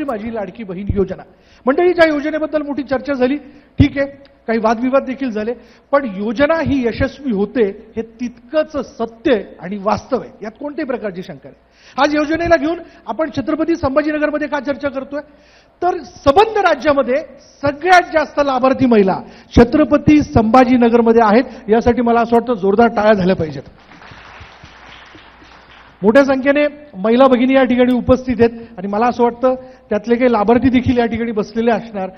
माझी लाडकी बहीण योजना. मंडळी, ज्या योजनेबद्दल मोठी चर्चा झाली, ठीक आहे, काही वादविवाद देखील झाले, पण योजना ही यशस्वी होते हे तितकंच सत्य आणि वास्तव आहे, यात कोणत्याही प्रकारची शंका नाही. आज योजनेला घेऊन आपण छत्रपती संभाजीनगरमध्ये का चर्चा करतोय, तर संबंध राज्यामध्ये सगळ्यात जास्त लाभार्थी महिला छत्रपती संभाजीनगरमध्ये आहेत. यासाठी मला असं वाटतं जोरदार टाळ्या झाल्या पाहिजेत. मोठ्या संख्येने महिला भगिनी या ठिकाणी उपस्थित आहेत आणि मला असं वाटतं त्यातले काही लाभार्थी देखील या ठिकाणी बसलेले असणार.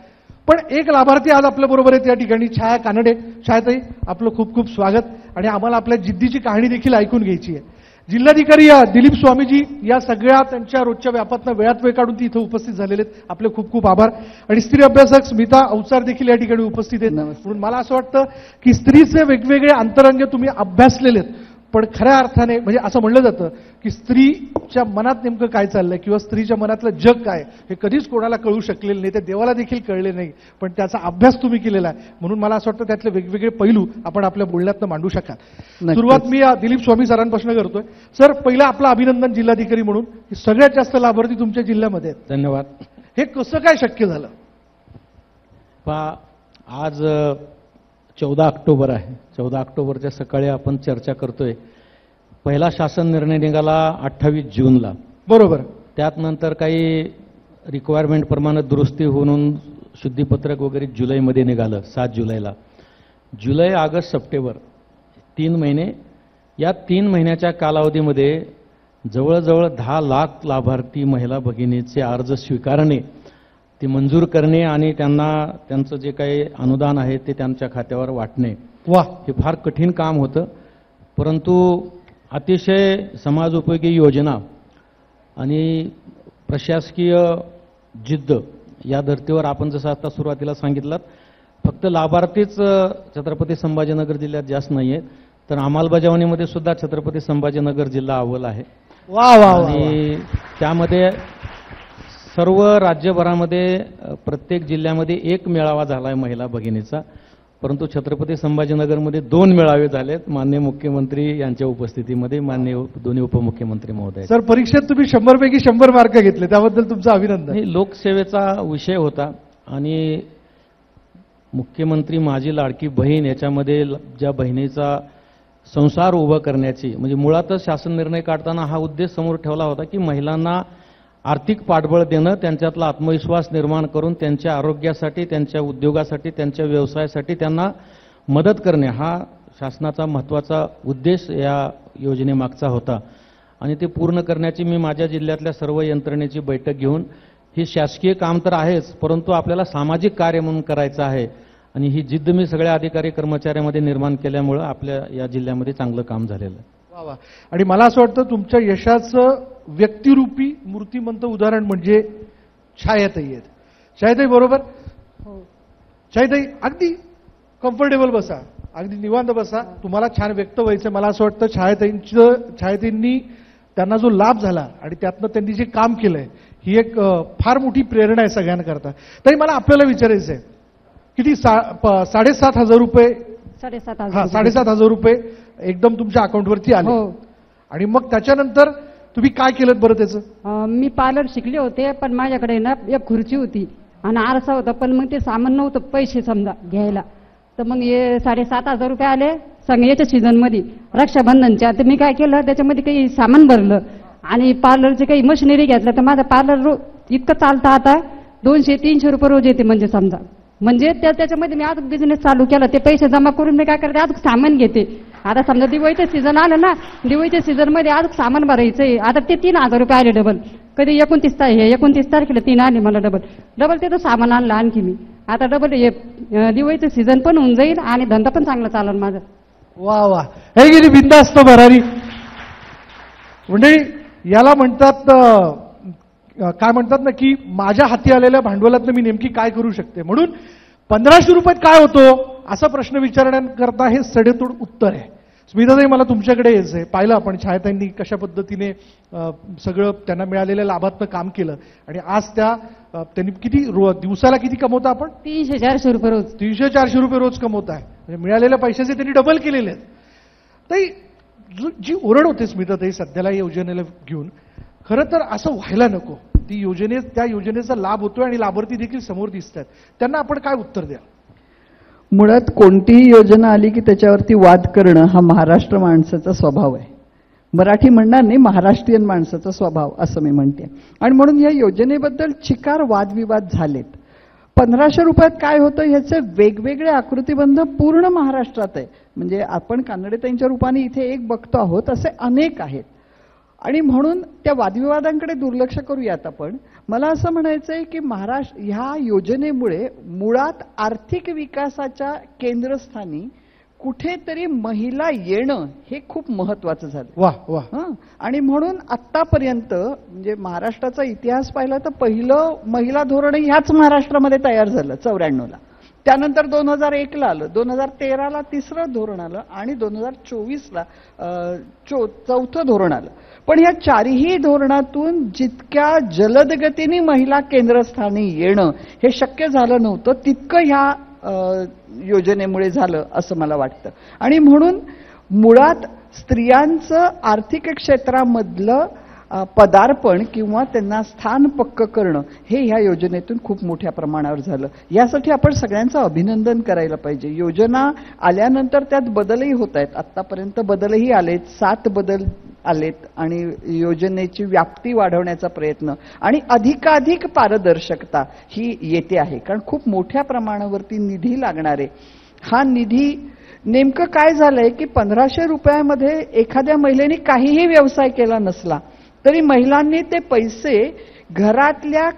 पण एक लाभार्थी आज आपल्या बरोबर आहेत या ठिकाणी, छाया कानडे. छायाताई, आपलं खूप खूप स्वागत आणि आम्हाला आपल्या जिद्दीची कहाणी देखील ऐकून घ्यायची आहे. जिल्हाधिकारी दिलीप स्वामीजी या सगळ्या त्यांच्या रोजच्या व्यापातनं वेळात वेळ काढून ती इथं उपस्थित झालेले आहेत, आपले खूप खूप आभार. आणि स्त्री अभ्यासक स्मिता अवचार देखील या ठिकाणी उपस्थित आहेत. म्हणून मला असं वाटतं की स्त्रीचे वेगवेगळे अंतरंग तुम्ही अभ्यासलेले आहेत, पण खऱ्या अर्थाने म्हणजे असं म्हणलं जातं की स्त्रीच्या मनात नेमकं काय चाललंय किंवा स्त्रीच्या मनातलं जग काय हे कधीच कोणाला कळू शकलेलं नाही, ते देवाला देखील कळले नाही, पण त्याचा अभ्यास तुम्ही केलेला आहे. म्हणून मला असं वाटतं त्यातले वेगवेगळे पैलू आपण आपल्या बोलण्यातनं मांडू शकाल. सुरुवात मी दिलीप स्वामी सरांपासून करतोय. सर, पहिलं आपलं अभिनंदन जिल्हाधिकारी म्हणून की सगळ्यात जास्त लाभार्थी तुमच्या जिल्ह्यामध्ये आहेत. धन्यवाद. हे कसं काय शक्य झालं? आज 14 ऑक्टोबर आहे. 14 ऑक्टोबरच्या सकाळी आपण चर्चा करतोय. पहिला शासन निर्णय निघाला 28 जूनला, बरोबर. त्यात नंतर काही रिक्वायरमेंट प्रमाणे दुरुस्ती होऊन शुद्धीपत्रक वगैरे जुलैमध्ये निघालं, 7 जुलैला. जुलै, ऑगस्ट, सप्टेंबर 3 महिने. या 3 महिन्याच्या कालावधीमध्ये जवळजवळ 10 लाख लाभार्थी महिला भगिनीचे अर्ज स्वीकारणे, ते मंजूर करणे आणि त्यांना त्यांचं जे काही अनुदान आहे ते त्यांच्या खात्यावर वाटणे, हे फार कठीण काम होतं. परंतु अतिशय समाजोपयोगी योजना आणि प्रशासकीय जिद्द या धर्तीवर आपण जसं आता सुरुवातीला सांगितलं, फक्त लाभार्थीच छत्रपती संभाजीनगर जिल्ह्यात जास्त नाही आहेत, तर अंमलबजावणीमध्ये सुद्धा छत्रपती संभाजीनगर जिल्हा अव्वल आहे. आणि त्यामध्ये सर्व राज्यभरामध्ये प्रत्येक जिल्ह्यामध्ये एक मेळावा झाला आहे महिला भगिनीचा, परंतु छत्रपती संभाजीनगरमध्ये 2 मेळावे झालेत माननीय मुख्यमंत्री यांच्या उपस्थितीमध्ये, माननीय दोन्ही उपमुख्यमंत्री महोदय. सर, परीक्षेत तुम्ही 100 पैकी 100 मार्क घेतले, त्याबद्दल तुमचं अभिनंदन. लोकसेवेचा विषय होता आणि मुख्यमंत्री माझी लाडकी बहीण याच्यामध्ये ज्या बहिणीचा संसार उभा करण्याची, म्हणजे मुळातच शासन निर्णय काढताना हा उद्देश समोर ठेवला होता की महिलांना आर्थिक पाठबळ देणं, त्यांच्यातला आत्मविश्वास निर्माण करून त्यांच्या आरोग्यासाठी, त्यांच्या उद्योगासाठी, त्यांच्या व्यवसायासाठी त्यांना मदत करणे, हा शासनाचा महत्त्वाचा उद्देश या योजनेमागचा होता. आणि ते पूर्ण करण्याची मी माझ्या जिल्ह्यातल्या सर्व यंत्रणेची बैठक घेऊन, हे शासकीय काम तर आहेच, परंतु आपल्याला सामाजिक कार्य म्हणून करायचं आहे आणि ही जिद्द मी सगळ्या अधिकारी कर्मचाऱ्यांमध्ये निर्माण केल्यामुळं आपल्या या जिल्ह्यामध्ये चांगलं काम झालेलं आहे. वा. आणि मला असं वाटतं तुमच्या यशाचं व्यक्तिरूपी मूर्तिमंत उदाहरण म्हणजे छायाताई आहेत. छायाताई, बरोबर? हो. छायाताई, अगदी कम्फर्टेबल बसा, अगदी निवांत बसा, तुम्हाला छान व्यक्त व्हायचं. मला असं वाटतं छायाताईंनी त्यांना जो लाभ झाला आणि त्यातनं त्यांनी जे काम केलंय ही एक फार मोठी प्रेरणा आहे सगळ्यांकरता. तरी मला आपल्याला विचारायचं आहे, किती 7,500 रुपये? 7,500 रुपये एकदम तुमच्या अकाउंटवरती आले. आणि मग त्याच्यानंतर तुम्ही काय केलं बरं त्याचं? मी पार्लर शिकले होते, पण माझ्याकडे ना एक खुर्ची होती आणि आरसा होता, पण मग ते सामान नव्हतं पैसे समजा घ्यायला, तर मग हे 7,500 रुपये आले याच्या सीझनमध्ये रक्षाबंधनच्या. तर मी काय केलं, त्याच्यामध्ये काही सामान भरलं आणि पार्लरचे काही मशिनरी घेतलं, तर माझं पार्लर इतकं चालतं आता 200-300 रुपये रोज येते म्हणजे समजा. म्हणजे त्याच्यामध्ये मी अजून बिझनेस चालू केला. ते पैसे जमा करून मी काय करते, अजून सामान घेते. आता समजा दिवाळीचं सीझन आलं ना, दिवाळीच्या सीझनमध्ये अजून सामान भरायचंय. आता ते 3,000 रुपये आले डबल. कधी 29 तारखेला 3 आले मला डबल ते तर सामान आणलं आणखी मी. आता डबल दिवाळीचं सीझन पण होऊन जाईल आणि धंदा पण चांगला चालेल माझा. वा वा, हे गेली बिंदास्त भरारी. म्हणजे याला म्हणतात काय म्हणतात ना की माझ्या हाती आलेल्या भांडवलातनं मी नेमकी काय करू शकते. म्हणून 1,500 रुपयात काय होतो असा प्रश्न विचारण्याकरता हे सडेतोड उत्तर आहे. स्मिताताई, मला तुमच्याकडे यायचंय. पाहिलं आपण छायाताईंनी कशा पद्धतीने सगळं त्यांना मिळालेल्या लाभातनं काम केलं आणि आज त्यांनी किती दिवसाला किती कमवता आपण? 300-400 रुपये रोज. 300-400 रुपये रोज कमवत आहे. म्हणजे मिळालेल्या पैशाचे त्यांनी डबल केलेले आहेत. ताई, जी ओरड होते स्मिताताई सध्याला या योजनेला घेऊन, खरं तर असं व्हायला नको. त्या योजनेचा लाभ होतोय आणि लाभार्थी देखील समोर दिसत आहेत, त्यांना आपण काय उत्तर द्या? मुळात कोणतीही योजना आली की त्याच्यावरती वाद करणं हा महाराष्ट्र माणसाचा स्वभाव आहे. मराठी म्हणणार नाही, महाराष्ट्रीयन माणसाचा स्वभाव असं मी म्हणते. आणि म्हणून या योजनेबद्दल चिकार वादविवाद झालेत. 1500 रुपयात काय होतं ह्याचे वेगवेगळे आकृतिबंध पूर्ण महाराष्ट्रात आहे. म्हणजे आपण कानडेताईंच्या रूपाने इथे एक बघतो आहोत, असे अनेक आहेत. आणि म्हणून त्या वादविवादांकडे दुर्लक्ष करूयात आपण. मला असं म्हणायचं आहे की ह्या योजनेमुळे मुळात आर्थिक विकासाच्या केंद्रस्थानी कुठेतरी महिला येणं हे खूप महत्वाचं झालं. वाह वाह. आणि म्हणून आतापर्यंत म्हणजे महाराष्ट्राचा इतिहास पाहिला तर पहिलं महिला धोरण ह्याच महाराष्ट्रामध्ये तयार झालं 94ला. त्यानंतर 2001ला आलं, 2013ला तिसरं धोरण आलं आणि 2024ला चौथं धोरण आलं. पण या चारही धोरणातून जितक्या जलद गतीने महिला केंद्रस्थानी येणं हे शक्य झालं नव्हतं तितकं ह्या योजनेमुळे झालं असं मला वाटतं. आणि म्हणून मुळात स्त्रियांचं आर्थिक क्षेत्रामधलं पदार्पण किंवा त्यांना स्थान पक्क करणं हे ह्या योजनेतून खूप मोठ्या प्रमाणावर झालं. यासाठी आपण सगळ्यांचं अभिनंदन करायला पाहिजे. योजना आल्यानंतर त्यात बदलही होत आहेत. आतापर्यंत बदलही आलेत, 7 बदल आलेत आणि योजनेची व्याप्ती वाढवण्याचा प्रयत्न आणि अधिकाधिक पारदर्शकता ही येते आहे. कारण खूप मोठ्या प्रमाणावरती निधी लागणार आहे. हा निधी नेमकं काय झालंय की 1500 रुपयामध्ये एखाद्या महिलेने काहीही व्यवसाय केला नसला तरी महिलांनी ते पैसे घरातल्या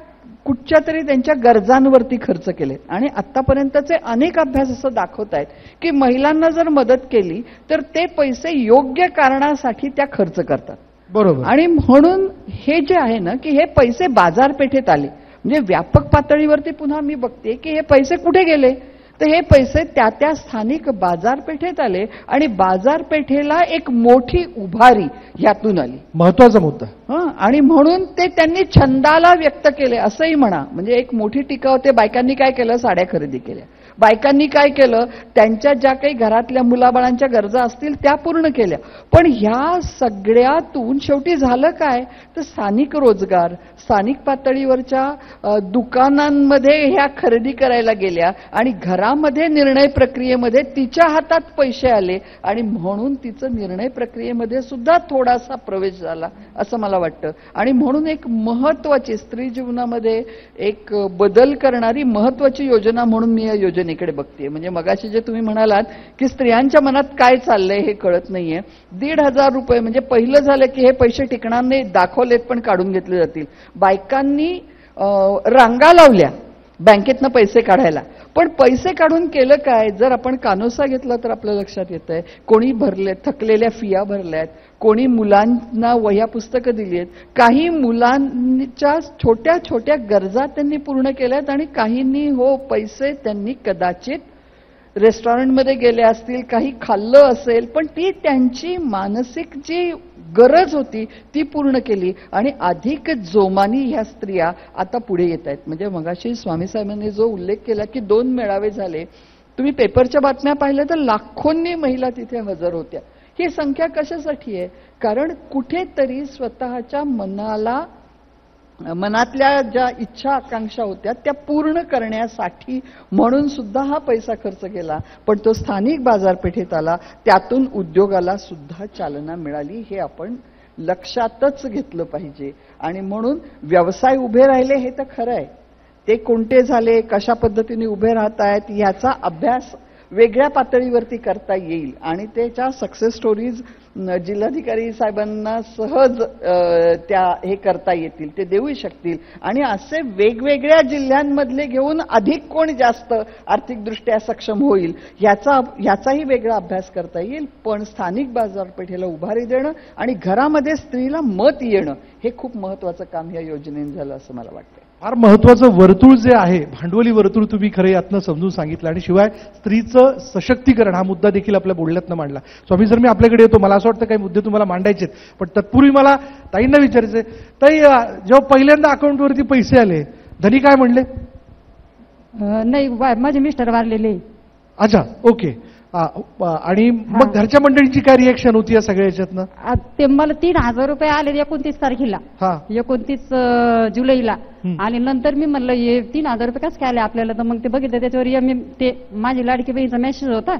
कुठच्या तरी त्यांच्या गरजांवरती खर्च केले. आणि आतापर्यंतचे अनेक अभ्यास असं दाखवत आहेत की महिलांना जर मदत केली तर ते पैसे योग्य कारणासाठी त्या खर्च करतात. बरोबर. आणि म्हणून हे जे आहे ना की हे पैसे बाजारपेठेत आले. म्हणजे व्यापक पातळीवरती पुन्हा मी बघते की हे पैसे कुठे गेले तर हे पैसे त्या स्थानिक बाजारपेठेत आले आणि बाजारपेठेला एक मोठी उभारी यातून आली. महत्वाचा मुद्दा. आणि म्हणून ते त्यांनी छंदाला व्यक्त केले असंही म्हणा. म्हणजे एक मोठी टीका होते, बायकांनी काय केलं, साड्या खरेदी केल्या. बायकांनी काय केलं, त्यांच्या ज्या काही घरातल्या मुलाबाळांच्या गरजा असतील त्या पूर्ण केल्या. पण ह्या सगळ्यातून शेवटी झालं काय तर स्थानिक रोजगार, स्थानिक पातळीवरच्या दुकानांमध्ये ह्या खरेदी करायला गेल्या आणि घरामध्ये निर्णय प्रक्रियेमध्ये तिच्या हातात पैसे आले आणि म्हणून तिचं निर्णय प्रक्रियेमध्ये सुद्धा थोडासा प्रवेश झाला असं मला वाटतं. आणि म्हणून एक महत्वाची स्त्री जीवनामध्ये एक बदल करणारी महत्वाची योजना म्हणून मी या योजनेकडे बघते. म्हणजे मगाशी जे तुम्ही म्हणालात की स्त्रियांच्या मनात काय चाललंय हे कळत नाहीये. 1,500 रुपये म्हणजे पहिलं झालं की हे पैसे टिकणार नाही, दाखवलेत पण काढून घेतले जातील. बायकांनी रांगा लावल्या बँकेतनं पैसे काढायला. पण पैसे काढून केलं काय, जर आपण कानोसा घेतला तर आपल्या लक्षात येत आहे कोणी भरले थकलेल्या फिया भरल्यात, कोणी मुलांना वह्या पुस्तकं दिली आहेत, काही मुलांच्या छोट्या छोट्या गरजा त्यांनी पूर्ण केल्यात आणि काहींनी पैसे त्यांनी कदाचित रेस्टॉरंटमध्ये गेले असतील, काही खाल्लं असेल, पण ती त्यांची मानसिक जी गरज होती ती पूर्ण केली आणि अधिक जोमानी ह्या स्त्रिया आता पुढे येत आहेत. म्हणजे मगाशी स्वामी साहेबांनी जो उल्लेख केला की 2 मेळावे झाले, तुम्ही पेपरच्या बातम्या पाहिल्या तर लाखोंनी महिला तिथे हजर होत्या. ही संख्या कशासाठी आहे, कारण कुठेतरी स्वतःच्या मनातल्या ज्या इच्छा आकांक्षा होत्या त्या पूर्ण करण्यासाठी म्हणून सुद्धा हा पैसा खर्च केला. पण तो स्थानिक बाजारपेठेत आला, त्यातून उद्योगाला सुद्धा चालना मिळाली. हे आपण लक्षातच घेतलं पाहिजे. आणि म्हणून व्यवसाय उभे राहिले हे तर खरं आहे. ते कोणते झाले, कशा पद्धतीने उभे राहत आहेत याचा अभ्यास वेगळ्या पातळीवरती करता येईल आणि त्याच्या सक्सेस स्टोरीज जिल्हाधिकारी साहेबांना सहज त्या हे करता येतील, ते देऊ शकतील. आणि असे वेगवेगळ्या जिल्ह्यांमधले घेऊन अधिक कोण जास्त आर्थिकदृष्ट्या सक्षम होईल याचाही वेगळा अभ्यास करता येईल. पण स्थानिक बाजारपेठेला उभारी देणं आणि घरामध्ये स्त्रीला मत येणं हे खूप महत्वाचं काम या योजनेने झालं असं मला वाटतं. फार महत्वाचं वर्तुळ जे आहे, भांडवली वर्तुळ तुम्ही खरं यातनं समजून सांगितलं आणि शिवाय स्त्रीचं सशक्तीकरण हा मुद्दा देखील आपल्या बोलण्यातनं मांडला. स्वामी जर मी आपल्याकडे येतो, मला असं वाटतं काही मुद्दे तुम्हाला मांडायचे आहेत, पण तत्पूर्वी मला ताईंना विचारायचे. ताई, जेव्हा पहिल्यांदा अकाउंटवरती पैसे आले, धनी काय म्हणले? नाही, माझे मिस्टर वारलेले. अच्छा, ओके. आणि मग घरच्या मंडळींची काय रिएक्शन होती या सगळ्या याच्यातनं? ते मला 3,000 रुपये आले 29 तारखेला, 29 जुलैला. आणि नंतर मी म्हणलं हे 3,000 रुपये कसं काय आले आपल्याला, तर मग ते बघितलं त्याच्यावर ते माझी लाडकी बहिणीचा मेसेज होता.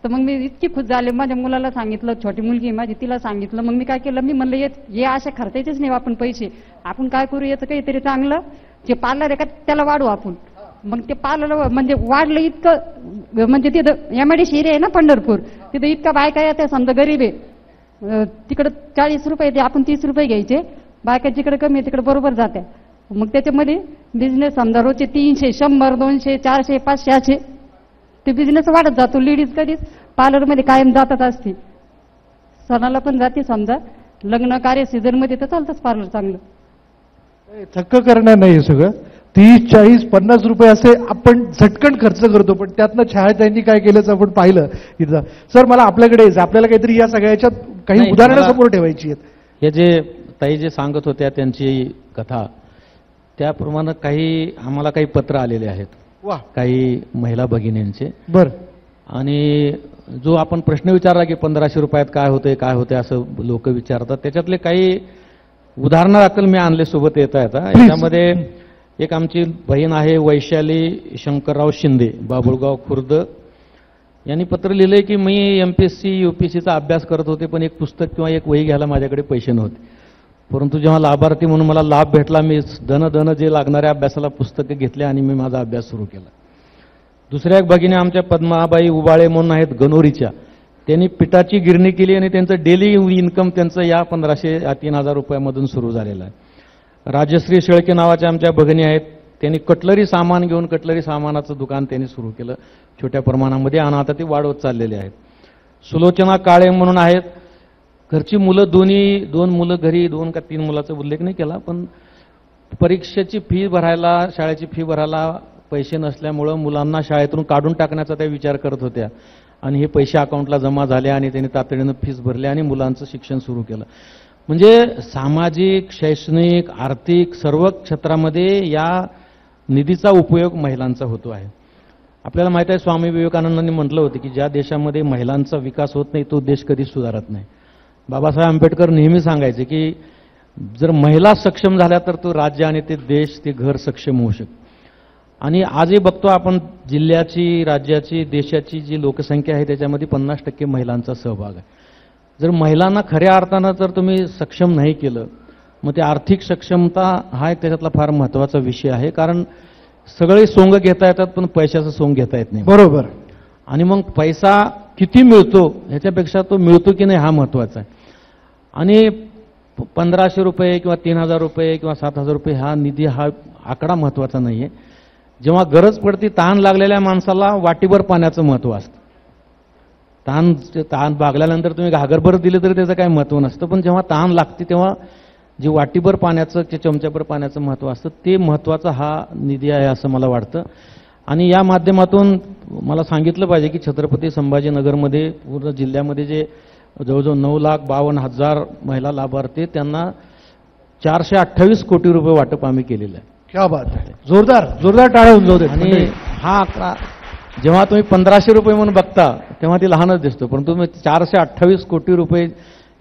तर मग मी इतकी खुश झाले, माझ्या मुलाला सांगितलं, छोटी मुलगी आहे माझी तिला सांगितलं. मग मी काय केलं, मी म्हणलं हे अशा खर्चायचेच नाही आपण पैसे, आपण काय करू याचं काहीतरी चांगलं, जे पार्लर आहे का त्याला वाढू आपण. मग ते पार्लर म्हणजे वाढलं इतकं, म्हणजे तिथं MIDC एरिया आहे ना पंढरपूर, तिथं इतका बायका येते, समजा गरीब आहे तिकडं 40 रुपये ते आपण 30 रुपये घ्यायचे, बायका जिकडे कमी आहे तिकडे बरोबर जाते. मग त्याच्यामध्ये बिझनेस समजा रोजचे 300, 100, 200, 400, 500 असे ते बिझनेस वाढत जातो. लेडीज कधीच पार्लरमध्ये कायम जातच असते, सणाला पण जाते, समजा लग्न कार्य सीझनमध्ये तर चालतंच पार्लर चांगलं. थक्क करणार नाही हे सगळं. 30, 40, 50 रुपये असे आपण झटकन खर्च करतो, पण त्यातनं छायाताईंनी काय केल्याचं आपण पाहिलं इथं. सर मला आपल्याकडे आपल्याला काहीतरी या सगळ्याच्यात काही उदाहरणं समोर ठेवायची आहेत. हे जे ताई जे सांगत होत्या त्यांची कथा, त्याप्रमाणे आम्हाला काही पत्र आलेले आहेत, वा, काही महिला भगिनींचे. बर. आणि जो आपण प्रश्न विचारला की 1500 रुपयात काय होते असं लोक विचारतात, त्याच्यातले काही उदाहरणादाखल मी आणले सोबत येता याच्यामध्ये एक आमची बहीण आहे वैशाली शंकरराव शिंदे, बाबुळगाव खुर्द, यांनी पत्र लिहिलंय की मी MPSC UPSCचा अभ्यास करत होते, पण एक पुस्तक किंवा एक वही घ्यायला माझ्याकडे पैसे नव्हते, परंतु जेव्हा लाभार्थी म्हणून मला लाभ भेटला, मी धन जे लागणाऱ्या अभ्यासाला पुस्तकं घेतले आणि मी माझा अभ्यास सुरू केला. दुसऱ्या एक भगिनी आमच्या पद्माबाई उबाळे म्हणून आहेत गणोरीच्या, त्यांनी पिठाची गिरणी केली आणि त्यांचं डेली इन्कम त्यांचं या 3,000 रुपयामधून सुरू झालेलं आहे. राजश्री शेळके नावाच्या आमच्या भगिनी आहेत, त्यांनी कटलरी सामान घेऊन कटलरी सामानाचं दुकान त्यांनी सुरू केलं छोट्या प्रमाणामध्ये, आणि आता ते वाढवत चाललेले आहेत. सुलोचना काळे म्हणून आहेत, घरची मुलं दोन मुलं घरी, 2 का 3 मुलाचा उल्लेख नाही केला, पण परीक्षेची फी भरायला, शाळेची फी भरायला पैसे नसल्यामुळं मुलांना शाळेतून काढून टाकण्याचा त्या विचार करत होत्या, आणि हे पैसे अकाउंटला जमा झाले आणि त्यांनी तातडीनं फीस भरली आणि मुलांचं शिक्षण सुरू केलं. म्हणजे सामाजिक, शैक्षणिक, आर्थिक सर्व क्षेत्रामध्ये या निधीचा उपयोग महिलांचा होतो आहे. आपल्याला माहित आहे स्वामी विवेकानंदांनी म्हटलं होतं की ज्या देशामध्ये महिलांचा विकास होत नाही तो देश कधी सुधारत नाही. बाबासाहेब आंबेडकर नेहमी सांगायचे की जर महिला सक्षम झाल्या तर तो राज्य आणि ते देश, ते घर सक्षम होऊ शकतं. आणि आजही बघतो आपण जिल्ह्याची, राज्याची, देशाची जी लोकसंख्या आहे त्याच्यामध्ये 50% महिलांचा सहभाग आहे. जर महिलांना खऱ्या अर्थानं जर तुम्ही सक्षम नाही केलं, मग ते आर्थिक सक्षमता हा एक त्याच्यातला फार महत्त्वाचा विषय आहे. कारण सगळे सोंग घेता येतात पण पैशाचं सोंग घेता येत नाही. बरोबर. आणि मग पैसा किती मिळतो ह्याच्यापेक्षा तो मिळतो की नाही हा महत्त्वाचा आहे. आणि 1,500 रुपये किंवा 3,000 रुपये किंवा 7,000 रुपये हा निधी, हा आकडा महत्त्वाचा नाही आहे. जेव्हा गरज पडते, ताण लागलेल्या माणसाला वाटीभर पाण्याचं महत्त्व असतं. ताण भागल्यानंतर तुम्ही घागरभर दिले तरी त्याचं काही महत्त्व नसतं, पण जेव्हा ताण लागते तेव्हा जे वाटीभर पाण्याचं, जे चमच्याभर पाण्याचं महत्त्व असतं ते महत्त्वाचा हा निधी आहे असं मला वाटतं. आणि या माध्यमातून मला सांगितलं पाहिजे की छत्रपती संभाजीनगरमध्ये पूर्ण जिल्ह्यामध्ये जे जवळजवळ 9,52,000 महिला लाभार्थी, त्यांना 428 कोटी रुपये वाटप आम्ही केलेलं आहे. क्या बात आहे. जोरदार टाळ्या होऊन जाऊ दे. आणि हा आकडा जेव्हा तुम्ही 1,500 रुपये म्हणून बघता तेव्हा ती लहानच दिसतो, परंतु 428 कोटी रुपये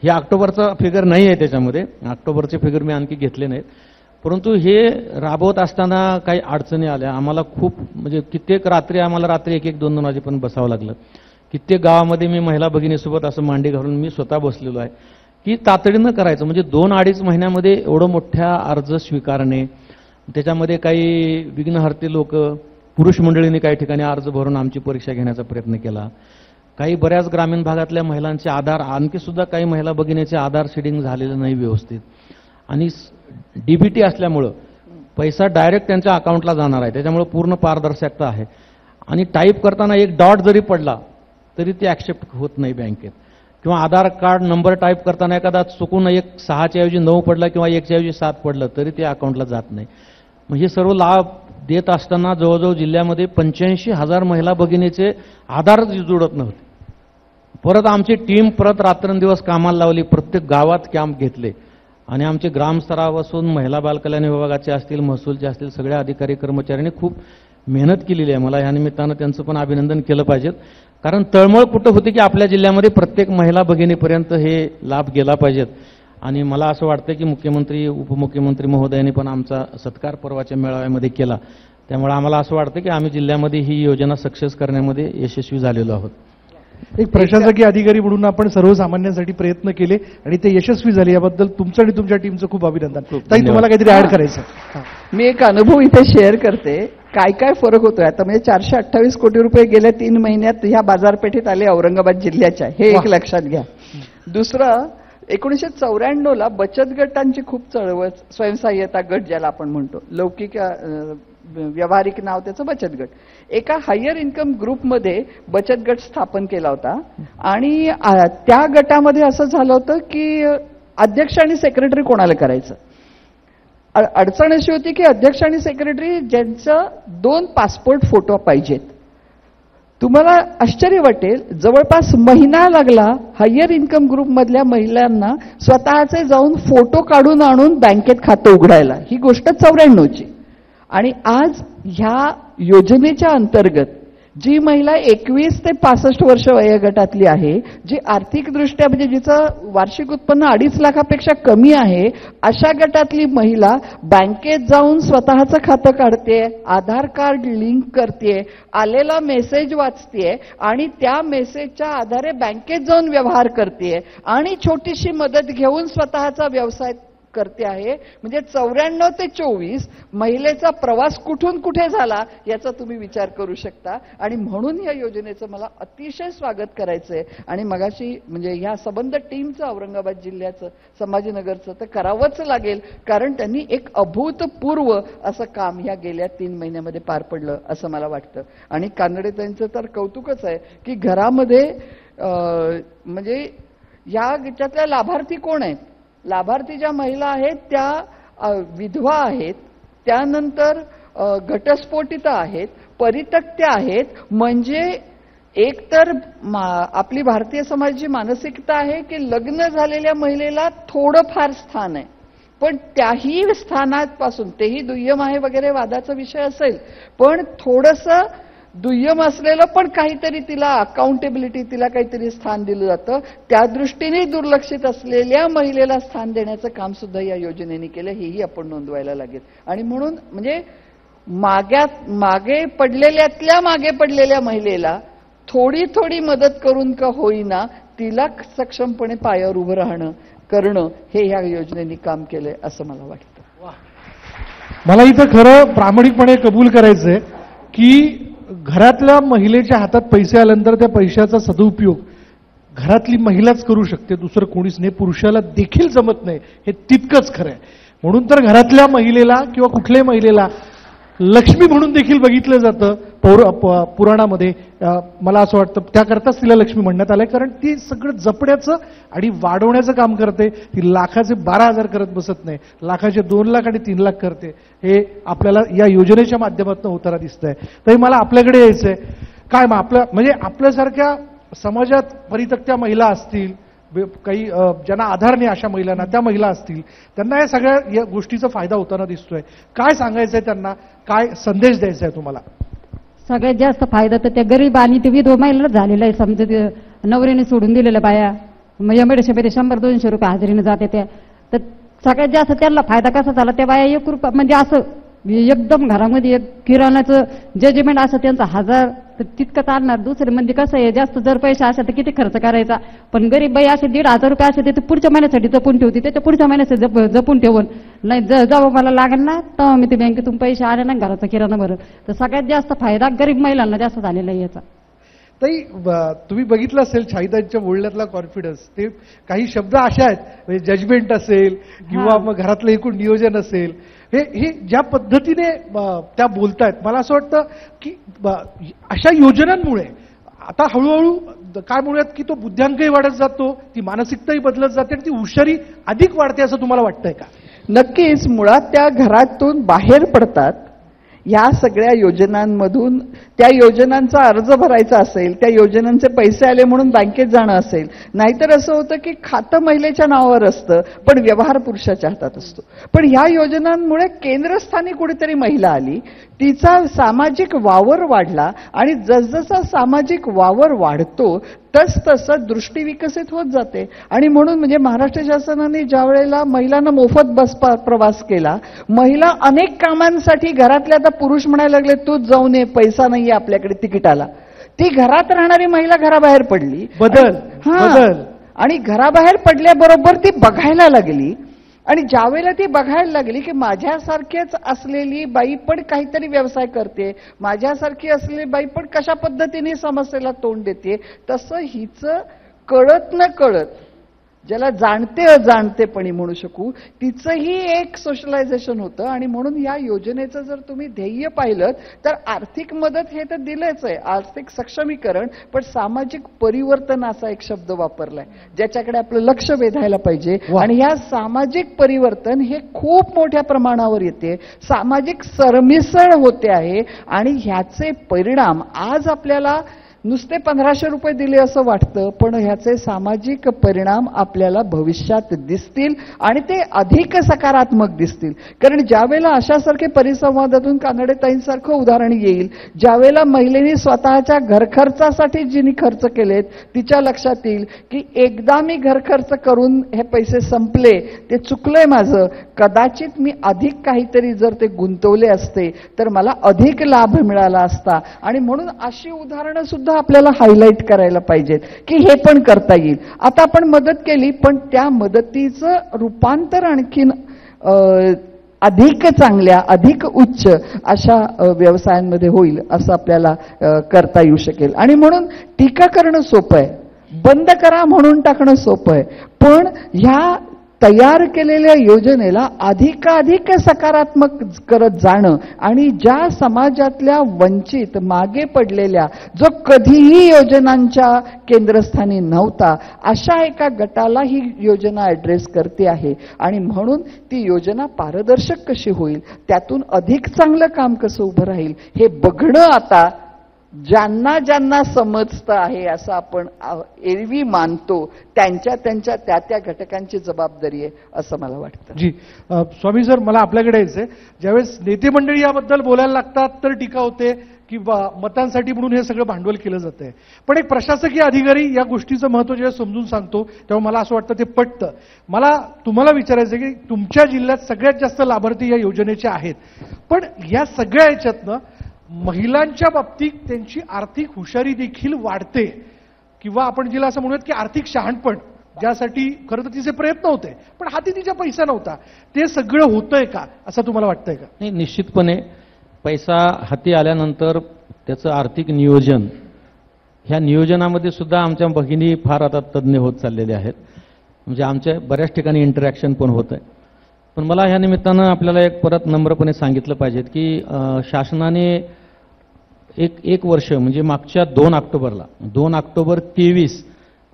हे ऑक्टोबरचा फिगर नाही आहे, त्याच्यामध्ये ऑक्टोबरचे फिगर मी आणखी घेतले नाहीत. परंतु हे राबवत असताना काही अडचणी आल्या आम्हाला खूप, म्हणजे कित्येक रात्री आम्हाला रात्री 1-2 वाजेपर्यंत बसावं लागलं. कित्येक गावामध्ये मी महिला भगिनीसोबत असं मांडी घालून मी स्वतः बसलेलो आहे की तातडीनं करायचं. म्हणजे 2-2.5 महिन्यामध्ये एवढं मोठ्या अर्ज स्वीकारणे, त्याच्यामध्ये काही विघ्नहर्ते लोक, पुरुष मंडळींनी काही ठिकाणी अर्ज भरून आमची परीक्षा घेण्याचा प्रयत्न केला. काही बऱ्याच ग्रामीण भागातल्या महिलांचे आधार, आणखी सुद्धा काही महिला भगिनीचे आधार सीडिंग झालेलं नाही व्यवस्थित. आणि DBT असल्यामुळं पैसा डायरेक्ट त्यांच्या अकाउंटला जाणार आहे, त्याच्यामुळे पूर्ण पारदर्शकता आहे. आणि टाईप करताना एक डॉट जरी पडला तरी ते ॲक्सेप्ट होत नाही बँकेत. किंवा आधार कार्ड नंबर टाईप करताना एखादा चुकून 6च्या ऐवजी 9 पडला किंवा 1च्या ऐवजी 7 पडलं तरी ते अकाउंटला जात नाही. मग हे सर्व लाभ देत असताना जवळजवळ जिल्ह्यामध्ये 85,000 महिला भगिनीचे आधार जुळत नव्हते. परत आमची टीम रात्रंदिवस कामाला लावली, प्रत्येक गावात कॅम्प घेतले आणि आमचे ग्रामस्तरापासून महिला बालकल्याण विभागाचे असतील, महसूलचे असतील, सगळ्या अधिकारी कर्मचाऱ्यांनी खूप मेहनत केलेली आहे. मला या निमित्तानं त्यांचं पण अभिनंदन केलं पाहिजे. कारण तळमळ कुठं होती की आपल्या जिल्ह्यामध्ये प्रत्येक महिला भगिनीपर्यंत हे लाभ गेला पाहिजेत. आणि मला असं वाटतं की मुख्यमंत्री उपमुख्यमंत्री महोदयांनी पण आमचा सत्कार परवाच्या मेळाव्यामध्ये केला. त्यामुळे आम्हाला असं वाटतं की आम्ही जिल्ह्यामध्ये ही योजना सक्सेस करण्यामध्ये यशस्वी झालेलो आहोत. एक प्रशासकीय अधिकारी म्हणून आपण सर्वसामान्यांसाठी प्रयत्न केले आणि ते यशस्वी झाले, याबद्दल तुमचं आणि तुमच्या टीमचं खूप अभिनंदन. ताई, तुम्हाला काहीतरी ऍड करायचं? मी एक अनुभव इथे शेअर करते. काय काय फरक होतोय आता. म्हणजे 428 कोटी रुपये गेल्या 3 महिन्यात ह्या बाजारपेठेत आले औरंगाबाद जिल्ह्याच्या, हे एक लक्षात घ्या. दुसरं, 1994ला बचत गटांची खूप चळवळ, स्वयंसहाय्यता गट ज्याला आपण म्हणतो, लौकिक व्यावहारिक नाव त्याचं बचत गट, एका हायर इन्कम ग्रुपमध्ये बचत गट स्थापन केला होता. आणि त्या गटामध्ये असं झालं होतं की अध्यक्ष आणि सेक्रेटरी कोणाला करायचं. अडचण अशी होती की अध्यक्ष आणि सेक्रेटरी ज्यांचं 2 पासपोर्ट फोटो पाहिजेत. तुम्हाला आश्चर्य वाटेल, जवळपास महिना लागला हायर इन्कम ग्रुपमधल्या महिलांना स्वतःचे जाऊन फोटो काढून आणून बँकेत खातं उघडायला. ही गोष्ट 94ची. आणि आज ह्या योजनेच्या अंतर्गत जी महिला 21 ते 65 वर्ष वयोगटातली आहे, जी आर्थिकदृष्ट्या म्हणजे जिचं वार्षिक उत्पन्न 2.5 लाखापेक्षा कमी आहे, अशा गटातली महिला बँकेत जाऊन स्वतःचं खातं काढते, आधार कार्ड लिंक करते, आलेला मेसेज वाचते आणि त्या मेसेजच्या आधारे बँकेत जाऊन व्यवहार करते आणि छोटीशी मदत घेऊन स्वतःचा व्यवसाय करते आहे. म्हणजे 94 ते 24 महिलेचा प्रवास कुठून कुठे झाला याचा तुम्ही विचार करू शकता. आणि म्हणून या योजनेचं मला अतिशय स्वागत करायचंय. आणि मगाशी म्हणजे ह्या संबंध टीमचं, औरंगाबाद जिल्ह्याचं, संभाजीनगरचं तर करावंच लागेल, कारण त्यांनी एक अभूतपूर्व असं काम ह्या गेल्या 3 महिन्यामध्ये पार पडलं असं मला वाटतं. आणि कानडे त्यांचं तर कौतुकच आहे की घरामध्ये म्हणजे ह्या गटातल्या लाभार्थी कोण आहेत. लाभार्थी ज्या महिला आहेत त्या विधवा आहेत, त्यानंतर घटस्फोटिता आहेत, परित्यक्त्या आहेत. म्हणजे एकतर आपली भारतीय समाजाची मानसिकता आहे की लग्न झालेल्या महिलेला थोडंफार स्थान आहे, पण त्याही स्थानापासून, तेही दुय्यम आहे वगैरे वादाचा विषय असेल, पण थोडंसं दुय्यम असलेलं पण काहीतरी तिला अकाउंटेबिलिटी, तिला काहीतरी स्थान दिलं जातं. त्या दृष्टीने दुर्लक्षित असलेल्या महिलेला स्थान देण्याचं काम सुद्धा या योजनेने केलं, हेही आपण नोंदवायला लागेल. आणि म्हणून म्हणजे मागे पडलेल्या महिलेला थोडी थोडी मदत करून का होईना तिला सक्षमपणे पायावर उभं करणं हे ह्या योजनेने काम केलंय असं मला वाटतं. मला इथं खरं प्रामाणिकपणे कबूल करायचंय की घरातल्या महिलेच्या हातात पैसे आल्यानंतर त्या पैशाचा सदुपयोग घरातली महिलाच करू शकते, दुसरं कोणीच नाही. पुरुषाला देखील जमत नाही, हे तितकंच खरं आहे. म्हणून तर घरातल्या महिलेला किंवा कुठल्याही महिलेला लक्ष्मी म्हणून देखील बघितलं जातं पुराणामध्ये. मला असं वाटतं त्याकरताच तिला लक्ष्मी म्हणण्यात आलंय, कारण ती सगळं जपण्याचं आणि वाढवण्याचं काम करते. ती लाखाचे 12,000 करत बसत नाही, लाखाचे 2 लाख आणि 3 लाख करते. हे आपल्याला या योजनेच्या माध्यमातून होताना दिसतंय. तरी मला आपल्याकडे यायचंय काय, मग म्हणजे आपल्यासारख्या समाजात परित्यक्त्या महिला असतील, काही ज्यांना आधार नाही अशा महिलांना, त्या महिला असतील, त्यांना या सगळ्या या गोष्टीचा फायदा होताना दिसतोय. काय सांगायचंय त्यांना, काय संदेश द्यायचा आहे तुम्हाला? सगळ्यात जास्त फायदा तर त्या गरीब आणि ते विधवा महिलाच झालेला आहे. समजा ते नवऱ्याने सोडून दिलेल्या बाया एमएडीसीमध्ये 100-200 रुपये हजेरीने जाते त्या, तर सगळ्यात जास्त त्यांना फायदा कसा झाला, त्या बाया 1 रुपया म्हणजे असं एकदम घरामध्ये एक किराणाचं जजमेंट असं त्यांचा 1000 तर तितकं चालणार. दुसरे म्हणजे कसं आहे, जास्त जर पैसे असेल तर किती खर्च करायचा, पण गरीब बाई असे 1,500 रुपये असे ते पुढच्या महिन्यासाठी जपून ठेवते, त्याच्या पुढच्या महिन्यासाठी जपून ठेवून नाही जेव्हा मला लागेल ना तेव्हा मी ते बँकेतून पैसे आले ना घराचा किराणा भरत. तर सगळ्यात जास्त फायदा गरीब महिलांना जास्त झालेला आहे याचा. ताई, तुम्ही बघितलं असेल छाईदांच्या बोलण्यातला कॉन्फिडन्स, ते काही शब्द असे आहेत, म्हणजे जजमेंट असेल किंवा मग घरातलं एकूण नियोजन असेल, हे ज्या पद्धतीने त्या बोलतायत, मला असं वाटतं की अशा योजनांमुळे आता हळूहळू काय म्हणूयात की तो बुद्ध्यांकही वाढत जातो, ती मानसिकताही बदलत जाते आणि ती हुशारी अधिक वाढते असं तुम्हाला वाटतंय का? नक्कीच. मुळात त्या घरातून बाहेर पडतात, ह्या सगळ्या योजनांमधून त्या योजनांचा अर्ज भरायचा असेल, त्या योजनांचे पैसे आले म्हणून बँकेत जाणं असेल, नाहीतर असं होतं की खातं महिलेच्या नावावर असतं पण व्यवहार पुरुषाच्या हातात असतो. पण ह्या योजनांमुळे केंद्रस्थानी कुठेतरी महिला आली, तिचा सामाजिक वावर वाढला आणि जसजसा सामाजिक वावर वाढतो तसतसं दृष्टी विकसित होत जाते. आणि म्हणून म्हणजे महाराष्ट्र शासनाने ज्या वेळेला महिलांना मोफत बस प्रवास केला, महिला अनेक कामांसाठी घरातल्या आता पुरुष म्हणायला लागले तूच जाऊन ये, पैसा नाहीये आपल्याकडे तिकिटाला, ती घरात राहणारी महिला घराबाहेर पडली. बदल. आणि घराबाहेर पडल्याबरोबर ती बघायला लागली. आणि ज्यावेळेला ती बघायला लागली की माझ्यासारखीच असलेली बाई पण काहीतरी व्यवसाय करते, माझ्यासारखी असलेली बाई पण कशा पद्धतीने समस्येला तोंड देते, तसं हिचं कळत न कळत, ज्याला जाणते अजाणतेपणी म्हणू शकू, तिचंही एक सोशलायझेशन होतं. आणि म्हणून या योजनेचं जर तुम्ही ध्येय पाहिलं तर आर्थिक मदत हे तर दिलंच आहे, आर्थिक सक्षमीकरण, पण सामाजिक परिवर्तन असा एक शब्द वापरलाय ज्याच्याकडे आपलं लक्ष वेधायला पाहिजे. आणि या सामाजिक परिवर्तन हे खूप मोठ्या प्रमाणावर येते, सामाजिक सरमिसळ होते आहे. आणि ह्याचे परिणाम आज आपल्याला नुसते 1500 रुपये दिले असं वाटतं, पण ह्याचे सामाजिक परिणाम आपल्याला भविष्यात दिसतील आणि ते अधिक सकारात्मक दिसतील. कारण ज्यावेळेला अशासारखे परिसंवादातून कानडेताईंसारखं उदाहरण येईल, ज्यावेळेला महिलेने स्वतःच्या घरखर्चासाठी जिनी खर्च केलेत तिच्या लक्षात येईल की एकदा मी घरखर्च करून हे पैसे संपले, ते चुकलंय माझं, कदाचित मी अधिक काहीतरी जर ते गुंतवले असते तर मला अधिक लाभ मिळाला असता. आणि म्हणून अशी उदाहरणं सुद्धा आपल्याला हायलाइट करायला पाहिजेत की हे पण करता येईल. आता आपण मदत केली, पण त्या मदतीचं रूपांतर आणखीन अधिक चांगल्या, अधिक उच्च अशा व्यवसायांमध्ये होईल असं आपल्याला करता येऊ शकेल. आणि म्हणून टीका करणं सोपं आहे, बंद करा म्हणून टाकणं सोपं आहे, पण ह्या तयार केलेल्या योजनेला अधिकाधिक सकारात्मक करत जाणं आणि ज्या समाजातल्या वंचित, मागे पडलेल्या, जो कधीही योजनांच्या केंद्रस्थानी नव्हता, अशा एका गटाला ही योजना ऍड्रेस करते आहे. आणि म्हणून ती योजना पारदर्शक कशी होईल, त्यातून अधिक चांगलं काम कसं उभं राहील हे बघणं आता ज्यांना ज्यांना समजतं आहे असं आपण एरवी मानतो त्यांच्या त्या त्या घटकांची जबाबदारी आहे असं मला वाटतं. जी स्वामी सर, मला आपल्याकडे यायचंय, ज्यावेळेस नेते मंडळी याबद्दल बोलायला लागतात तर टीका होते की मतांसाठी म्हणून हे सगळं भांडवल केलं जातंय, पण एक प्रशासकीय अधिकारी या गोष्टीचं महत्त्व जेव्हा समजून सांगतो तेव्हा मला असं वाटतं ते पटतं. मला तुम्हाला विचारायचं की तुमच्या जिल्ह्यात सगळ्यात जास्त लाभार्थी या योजनेचे आहेत, पण या सगळ्या याच्यातनं महिलांच्या बाबतीत त्यांची आर्थिक हुशारी देखील वाढते, किंवा आपण जिला असं म्हणूयात की आर्थिक शहाणपण, ज्यासाठी खरं तर तिचे प्रयत्न होते पण हाती तिच्या पैसा नव्हता, ते सगळं होतंय का असं तुम्हाला वाटतंय का? नाही, निश्चितपणे पैसा हाती आल्यानंतर त्याचं आर्थिक नियोजन, ह्या नियोजनामध्ये सुद्धा आमच्या भगिनी फार आता तज्ज्ञ होत चाललेल्या आहेत. म्हणजे आमच्या बऱ्याच ठिकाणी इंटरॅक्शन पण होत आहे. पण मला ह्या निमित्तानं आपल्याला एक परत नम्रपणे सांगितलं पाहिजे की शासनाने एक वर्ष म्हणजे मागच्या 2 ऑक्टोबरला 2 ऑक्टोबर 23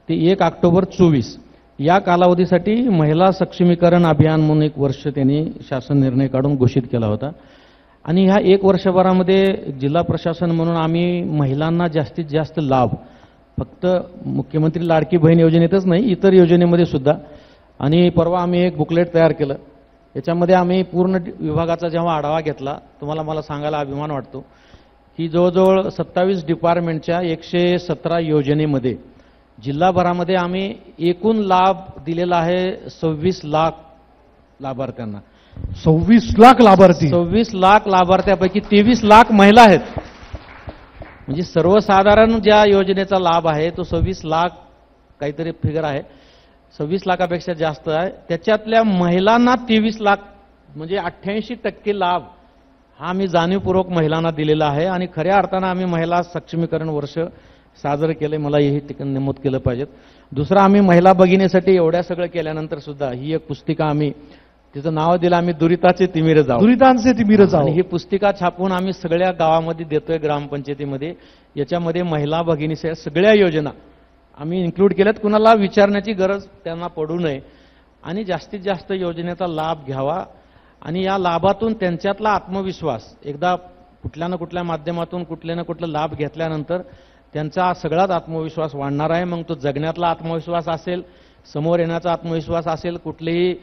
ते 1 ऑक्टोबर 24 या कालावधीसाठी महिला सक्षमीकरण अभियान म्हणून एक वर्ष त्यांनी शासन निर्णय काढून घोषित केला होता. आणि ह्या 1 वर्षभरामध्ये जिल्हा प्रशासन म्हणून आम्ही महिलांना जास्तीत जास्त लाभ, फक्त मुख्यमंत्री लाडकी बहीण योजनेतच नाही इतर योजनेमध्ये सुद्धा. आणि परवा आम्ही एक बुकलेट तयार केलं, याच्यामध्ये आम्ही पूर्ण विभागाचा जेव्हा आढावा घेतला, तुम्हाला मला सांगायला अभिमान वाटतो की जवळजवळ 27 डिपार्टमेंटच्या 117 योजनेमध्ये जिल्हाभरामध्ये आम्ही एकूण लाभ दिलेला आहे 26 लाख लाभार्थ्यांना. 26 लाख लाभार्थी, 26 लाख लाभार्थ्यापैकी 23 लाख महिला आहेत. म्हणजे सर्वसाधारण ज्या योजनेचा लाभ आहे तो 26 लाख काहीतरी फिगर आहे, 26 लाखापेक्षा जास्त आहे. त्याच्यातल्या महिलांना 23 लाख म्हणजे 88% लाभ हा आम्ही जाणीवपूर्वक महिलांना दिलेला आहे. आणि खऱ्या अर्थानं आम्ही महिला सक्षमीकरण वर्ष साजरं केलं, मला हे ठिकाण नमूद केलं पाहिजे. दुसरं, आम्ही महिला भगिनीसाठी एवढ्या सगळं केल्यानंतर सुद्धा ही एक पुस्तिका आम्ही, तिचं नाव दिलं आम्ही दुरिताचे तिमिर जाऊ, दुरितांचे तिमिर जाऊ. आणि ही पुस्तिका छापून आम्ही सगळ्या गावामध्ये देतोय, ग्रामपंचायतीमध्ये. याच्यामध्ये महिला भगिनीच्या सगळ्या योजना आम्ही इन्क्लूड केल्यात, कुणाला विचारण्याची गरज त्यांना पडू नये आणि जास्तीत जास्त योजनेचा लाभ घ्यावा. आणि या लाभातून त्यांच्यातला आत्मविश्वास, एकदा कुठल्या ना कुठल्या माध्यमातून कुठले ना कुठला लाभ घेतल्यानंतर त्यांचा सगळाच आत्मविश्वास वाढणार आहे. मग तो जगण्यातला आत्मविश्वास असेल, समोर येण्याचा आत्मविश्वास असेल, कुठलेही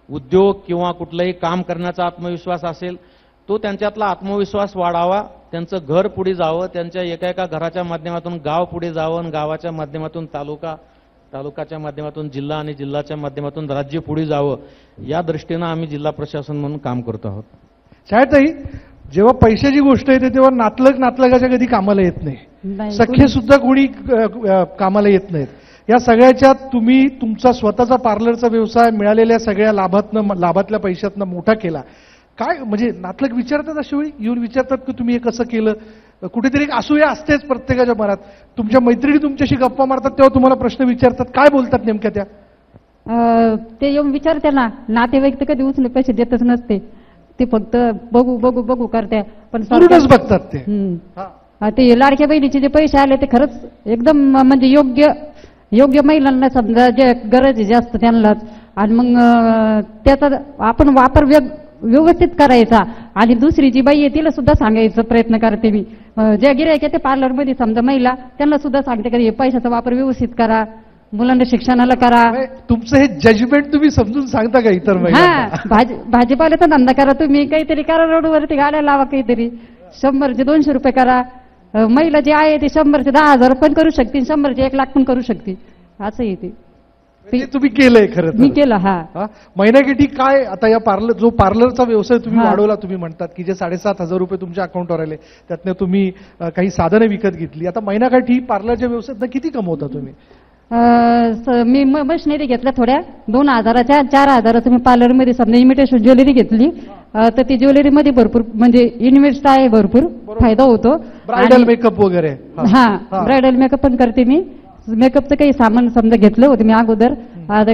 उद्योग किंवा कुठलंही काम करण्याचा आत्मविश्वास असेल, तो त्यांच्यातला आत्मविश्वास वाढावा, त्यांचं घर पुढे जावं, त्यांच्या एका एका घराच्या माध्यमातून गाव पुढे जावं आणि गावाच्या माध्यमातून तालुका, तालुक्याच्या माध्यमातून जिल्हा आणि जिल्ह्याच्या माध्यमातून राज्य पुढे जावं, या दृष्टीनं आम्ही जिल्हा प्रशासन म्हणून काम करतो आहोत. शाळेतही जेव्हा पैशाची गोष्ट येते तेव्हा नातलगाच्या कधी कामाला येत नाही, सख्खे सुद्धा कोणी कामाला येत नाहीत. या सगळ्याच्यात तुम्ही तुमचा स्वतःचा पार्लरचा व्यवसाय मिळालेल्या सगळ्या लाभातल्या पैशातनं मोठा केला. काय म्हणजे नातलग विचारतात अशा वेळी येऊन विचारतात की तुम्ही हे कसं केलं? कुठेतरी एक असूया असतेच प्रत्येकाच्या मनात. तुमच्या मैत्रिणी तुमच्याशी गप्पा मारतात तेव्हा तुम्हाला प्रश्न विचारतात, काय बोलतात नेमक्या त्या? ते येऊन विचारते ना, नातेवाईक तर कधी उचलून पैसे देतच नसते, ते फक्त बघू बघू बघू करते. पण बघतात ते. ते लाडक्या बहिणीचे जे पैसे आले ते खरंच एकदम म्हणजे योग्य महिलांना समजा जे गरज आहे जास्त त्यांनाच, आणि मग त्याचा आपण वापर व्यवस्थित करायचा. आणि दुसरी जी बाई आहे तिला सुद्धा सांगायचा प्रयत्न करते मी, ज्या गिऱ्हाईक आहे ते पार्लरमध्ये समजा महिला, त्यांना सुद्धा सांगते की पैशाचा वापर व्यवस्थित करा, मुलांना शिक्षणाला करा. तुमचं हे जजमेंट तुम्ही समजून सांगता का इतर महिला? भाजीपाल्याचा धंदा करा, तुम्ही काहीतरी करा, रोडवरती गाड्या लावा, काहीतरी 100चे 200 रुपये करा. महिला जे आहे ते 100चे 10,000 पण करू शकतील, 100चे 1 लाख पण करू शकतील. असं येते तुम्ही केलंय खरं? मी केलं. हा महिन्याकिती काय आता या पार्लरचा व्यवसाय तुम्ही वाढवला, तुम्ही म्हणतात की जे 7,500 रुपये तुमच्या अकाउंटवर आले त्यातनं तुम्ही काही साधनं विकत घेतली. आता महिन्याकाठी पार्लरच्या व्यवसायात किती कमवता तुम्ही? मी मशिनरी घेतल्या थोड्या 2,000च्या 4,000 मी पार्लरमध्ये समजा इमिटेशन ज्वेलरी घेतली, तर ती ज्वेलरीमध्ये भरपूर म्हणजे इन्व्हेस्ट आहे, भरपूर फायदा होतो. ब्रायडल मेकअप वगैरे? हा, ब्रायडल मेकअप पण करते मी. मेकअपचं काही सामान समजा घेतलं होतं मी अगोदर,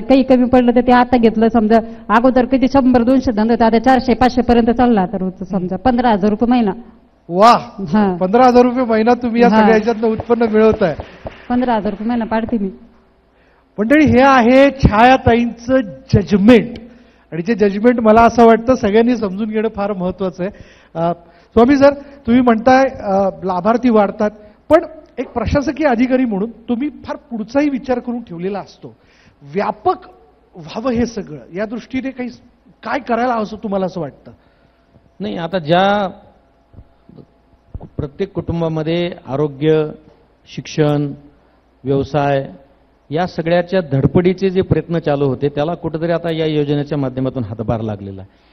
काही कमी पडलं तर ते आता घेतलं. समजा अगोदर कधी 100-200 धंदा होता, आता 400-500 पर्यंत चालला. तर समजा 15,000 रुपये महिना. वा, 15,000 रुपये महिना तुम्ही या सगळ्या ह्याच्यातनं उत्पन्न मिळवताय. 15,000 रुपये महिना पाडते मी. मंडळी, हे आहे छायाताईंचं जजमेंट, आणि जे जजमेंट मला असं वाटतं सगळ्यांनी समजून घेणं फार महत्वाचं आहे. स्वामी सर, तुम्ही म्हणताय लाभार्थी वाढतात, पण एक प्रशासकीय अधिकारी म्हणून तुम्ही फार पुढचाही विचार करून ठेवलेला असतो. व्यापक व्हावं हे सगळं, या दृष्टीने काही काय करायला हवं असं तुम्हाला असं वाटतं? नाही, आता ज्या प्रत्येक कुटुंबामध्ये आरोग्य, शिक्षण, व्यवसाय या सगळ्याच्या धडपडीचे जे प्रयत्न चालू होते त्याला कुठेतरी आता या योजनेच्या माध्यमातून हातभार लागलेला आहे.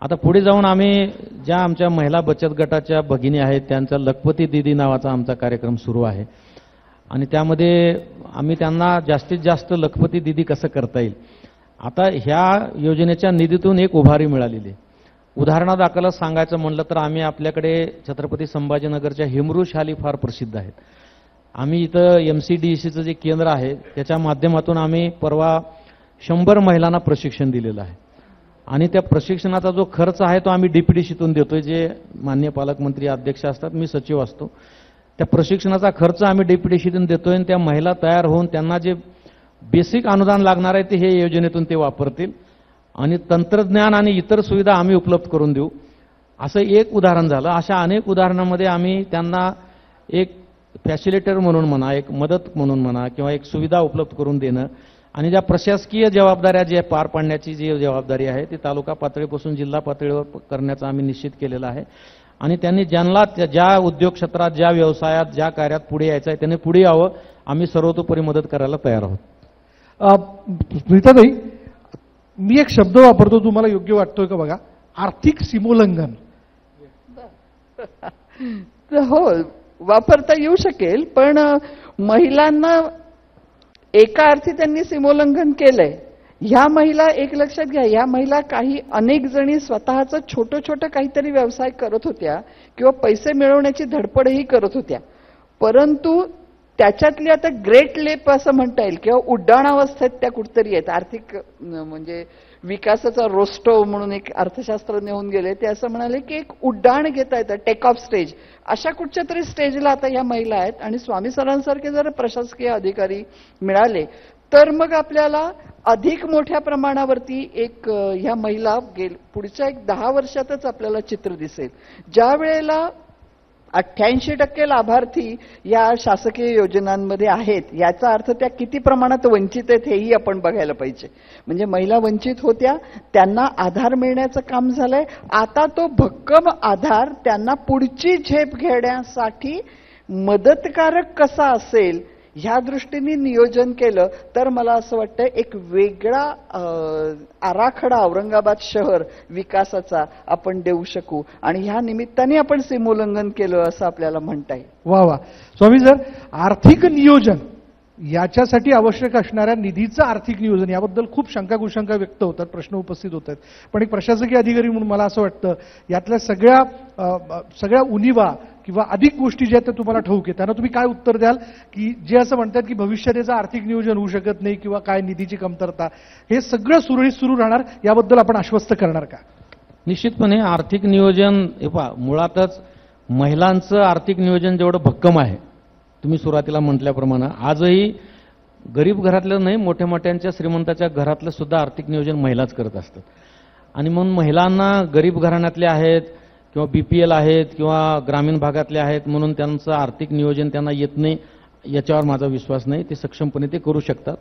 आता पुढे जाऊन आम्ही ज्या आमच्या महिला बचत गटाच्या भगिनी आहेत त्यांचा लखपती दीदी नावाचा आमचा कार्यक्रम सुरू आहे, आणि त्यामध्ये आम्ही त्यांना जास्तीत जास्त लखपती दीदी कसं करता येईल, आता ह्या योजनेच्या निधीतून एक उभारी मिळालेली. उदाहरणादाखल सांगायचं म्हणलं तर आम्ही आपल्याकडे छत्रपती संभाजीनगरच्या हिमरू शाली फार प्रसिद्ध आहेत. आम्ही इथं MCDCचं जे केंद्र आहे त्याच्या माध्यमातून आम्ही परवा 100 महिलांना प्रशिक्षण दिलेलं आहे, आणि त्या प्रशिक्षणाचा जो खर्च आहे तो आम्ही DPDCतून देतोय. जे माननीय पालकमंत्री अध्यक्ष असतात, मी सचिव असतो, त्या प्रशिक्षणाचा खर्च आम्ही DPDCतून देतोय, आणि त्या महिला तयार होऊन त्यांना जे बेसिक अनुदान लागणार आहे ते हे योजनेतून ते वापरतील, आणि तंत्रज्ञान आणि इतर सुविधा आम्ही उपलब्ध करून देऊ. असं एक उदाहरण झालं. अशा अनेक उदाहरणामध्ये आम्ही त्यांना एक फॅसिलिटेटर म्हणून म्हणा, एक मदत म्हणून म्हणा, किंवा एक सुविधा उपलब्ध करून देणं, आणि ज्या प्रशासकीय जबाबदाऱ्या जे पार पाडण्याची जी जबाबदारी आहे ती तालुका पातळीपासून जिल्हा पातळीवर करण्याचं आम्ही निश्चित केलेलं आहे. आणि त्यांनी ज्यांना ज्या उद्योग क्षेत्रात, ज्या व्यवसायात, ज्या कार्यात पुढे यायचं आहे त्यांनी पुढे यावं. आम्ही सर्वतोपरी मदत करायला तयार आहोत. स्मिताताई, मी एक शब्द वापरतो, तुम्हाला योग्य वाटतोय का बघा, आर्थिक सीमोल्लंघन. हो, वापरता येऊ शकेल, पण महिलांना एका अर्थी त्यांनी सीमोल्लंघन केलंय. ह्या महिला एक लक्षात घ्या, ह्या महिला अनेक जणी स्वतःचं छोटं काहीतरी व्यवसाय करत होत्या किंवा पैसे मिळवण्याची धडपडही करत होत्या, परंतु त्याच्यातली आता ग्रेट लेप असं म्हणता येईल किंवा उड्डाणावस्थेत त्या कुठतरी आहेत. आर्थिक म्हणजे विकासाचा रोस्टो म्हणून एक अर्थशास्त्रज्ञ होऊन गेले, ते असं म्हणाले की एक उड्डाण घेता येतं, टेक ऑफ स्टेज. अशा कुठच्या तरी स्टेजला आता ह्या महिला आहेत, आणि स्वामी सरांसारखे जर प्रशासकीय अधिकारी मिळाले तर मग आपल्याला अधिक मोठ्या प्रमाणावरती एक ह्या महिला पुढच्या एक 10 वर्षातच आपल्याला चित्र दिसेल. ज्या वेळेला 88% लाभार्थी या शासकीय योजनांमध्ये आहेत. याचा अर्थ त्या किती प्रमाणात वंचित आहेत हेही आपण बघायला पाहिजे. म्हणजे महिला वंचित होत्या, त्यांना आधार मिळण्याचं काम झालंय. आता तो भक्कम आधार त्यांना पुढची झेप घेण्यासाठी मदतकारक कसा असेल ह्या दृष्टीने नियोजन केलं तर मला असं वाटतं एक वेगळा आराखडा औरंगाबाद शहर विकासाचा आपण देऊ शकू आणि ह्या निमित्ताने आपण सीमोल्लंघन केलं असं आपल्याला म्हणता येईल. वा वा. स्वामी सर, आर्थिक नियोजन याच्यासाठी आवश्यक असणाऱ्या निधीचं आर्थिक नियोजन याबद्दल खूप शंका कुशंका व्यक्त होतात, प्रश्न उपस्थित होत आहेत. पण एक प्रशासकीय अधिकारी म्हणून मला असं वाटतं यातल्या सगळ्या उणिवा किंवा अधिक गोष्टी ज्या त्या तुम्हाला ठाऊक आहे त्यांना तुम्ही काय उत्तर द्याल की जे असं म्हणतात की भविष्यात याचं आर्थिक नियोजन होऊ शकत नाही किंवा काय निधीची कमतरता, हे सगळं सुरळीत सुरू राहणार याबद्दल आपण आश्वस्त करणार का? निश्चितपणे आर्थिक नियोजन मुळातच महिलांचं आर्थिक नियोजन जेवढं भक्कम आहे, तुम्ही सुरुवातीला म्हटल्याप्रमाणे आजही गरीब घरातलं नाही, मोठ्या मोठ्यांच्या श्रीमंताच्या घरातलं सुद्धा आर्थिक नियोजन महिलाच करत असतात. आणि म्हणून महिलांना गरीब घराण्यातले आहेत किंवा BPL आहेत किंवा ग्रामीण भागातले आहेत म्हणून त्यांचं आर्थिक नियोजन त्यांना येत नाही याच्यावर माझा विश्वास नाही. ते सक्षमपणे ते करू शकतात.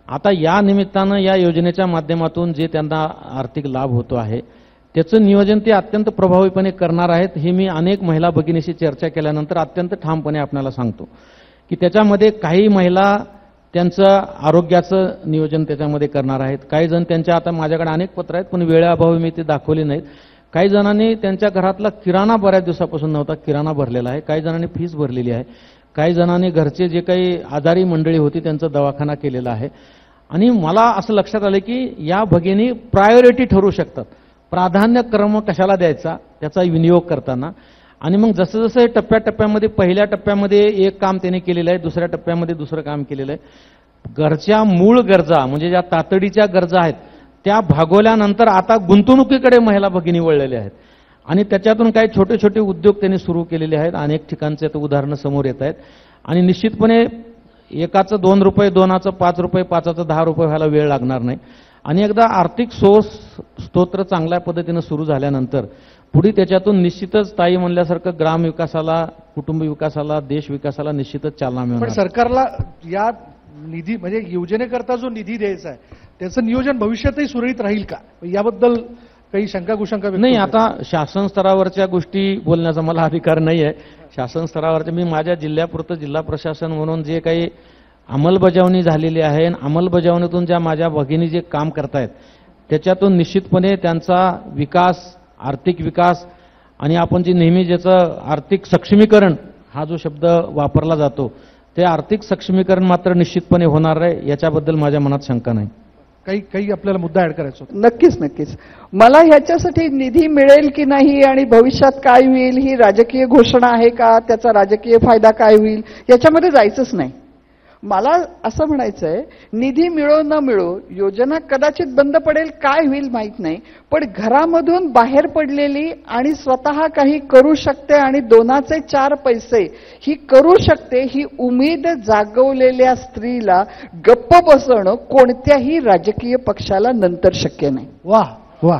आता या निमित्तानं या योजनेच्या माध्यमातून जे त्यांना आर्थिक लाभ होतो आहे त्याचं नियोजन ते अत्यंत प्रभावीपणे करणार आहेत. हे मी अनेक महिला भगिनीशी चर्चा केल्यानंतर अत्यंत ठामपणे आपल्याला सांगतो की त्याच्यामध्ये काही महिला त्यांचं आरोग्याचं नियोजन त्याच्यामध्ये करणार आहेत. काही जण त्यांच्या, आता माझ्याकडे अनेक पत्र आहेत पण वेळेअभावी मी ते दाखवली नाहीत. काही जणांनी त्यांच्या घरातला किराणा बऱ्याच दिवसापासून नव्हता, किराणा भरलेला आहे. काही जणांनी फीस भरलेली आहे. काही जणांनी घरचे जे काही आजारी मंडळी होती त्यांचा दवाखाना केलेला आहे. आणि मला असं लक्षात आलं की या भगिनी प्रायोरिटी ठरवू शकतात, प्राधान्यक्रम कशाला द्यायचा त्याचा विनियोग करताना. आणि मग जसं जसं टप्प्याटप्प्यामध्ये, पहिल्या टप्प्यामध्ये एक काम त्याने केलेलं आहे, दुसऱ्या टप्प्यामध्ये दुसरं काम केलेलं आहे. घरच्या मूळ गरजा म्हणजे ज्या तातडीच्या गरजा आहेत त्या भागवल्यानंतर आता गुंतवणुकीकडे महिला भगिनी वळलेल्या आहेत. आणि त्याच्यातून काही छोटे छोटे उद्योग त्यांनी सुरू केलेले आहेत. अनेक ठिकाणचे उदाहरणं समोर येत आहेत. आणि निश्चितपणे एकाचं 2 रुपये, दोनाचं 5 रुपये, पाचाचं 10 रुपये व्हायला वेळ लागणार नाही. आणि एकदा आर्थिक स्तोत्र चांगल्या पद्धतीनं सुरू झाल्यानंतर पुढे त्याच्यातून निश्चितच ताई म्हणल्यासारखं ग्राम विकासाला, कुटुंब विकासाला, देश विकासाला निश्चितच चालना मिळणार. पण सरकारला या निधी म्हणजे योजनेकरता जो निधी द्यायचा आहे त्याचं नियोजन भविष्यातही सुरळीत राहील का याबद्दल काही शंका कुशंका नाही. आता शासन स्तरावरच्या गोष्टी बोलण्याचा मला अधिकार नाही आहे. शासन स्तरावरच्या मी माझ्या जिल्ह्यापुरतं जिल्हा प्रशासन म्हणून जे काही अंमलबजावणी झालेली आहे, अंमलबजावणीतून ज्या माझ्या भगिनी जे काम करतायत त्याच्यातून निश्चितपणे त्यांचा विकास, आर्थिक विकास आणि आपण जे नेहमी ज्याचं आर्थिक सक्षमीकरण हा जो शब्द वापरला जातो ते आर्थिक सक्षमीकरण मात्र निश्चितपणे होणार आहे, याच्याबद्दल माझ्या मनात शंका नाही. काही आपल्याला मुद्दा ऍड करायचा होता. नक्कीच. मला ह्याच्यासाठी निधी मिळेल की नाही आणि भविष्यात काय होईल ही राजकीय घोषणा आहे का, त्याचा राजकीय फायदा काय होईल याच्यामध्ये जायचंच नाही. मला असं म्हणायचंय, निधी मिळो न मिळो, योजना कदाचित बंद पडेल, काय होईल माहित नाही, पण घरामधून बाहेर पडलेली आणि स्वतः काही करू शकते आणि 2चे 4 पैसे ही करू शकते ही उमेद जागवलेल्या स्त्रीला गप्प बसवणं कोणत्याही राजकीय पक्षाला नंतर शक्य नाही. वा वा.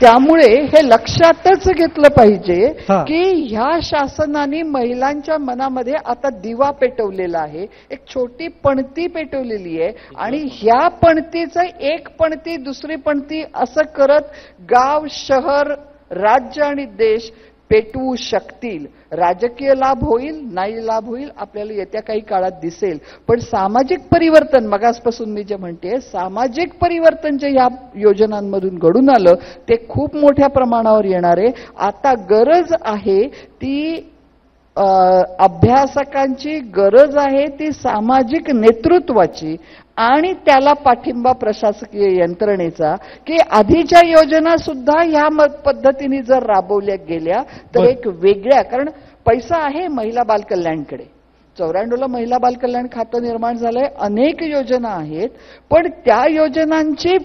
त्यामुळे हे लक्षातच घेतलं पाहिजे हा. की ह्या शासनाने महिलांच्या मनामध्ये आता दिवा पेटवलेला आहे, एक छोटी पणती पेटवलेली आहे आणि ह्या पणतीचं एक पणती दुसरी पणती असं करत गाव, शहर, राज्य आणि देश पेटवू शकतील. राजकीय लाभ होईल, नाही लाभ होईल आपल्याला येत्या काही काळात दिसेल, पण सामाजिक परिवर्तन, मगासपासून मी जे म्हणते सामाजिक परिवर्तन जे या योजनांमधून घडून आलं ते खूप मोठ्या प्रमाणावर येणार आहे. आता गरज आहे ती अभ्यासकांची, गरज आहे ती सामाजिक नेतृत्वाची आणि त्याला पाठिंबा प्रशासकीय यंत्रणेचा, की आधीच्या योजना सुद्धा ह्या पद्धतीने जर राबवल्या गेल्या तर एक वेगळ्या, कारण पैसा आहे महिला बालकल्याणकडे. 94ला महिला बालकल्याण खातं निर्माण झालंय, अनेक योजना आहेत, पण त्या योजनांची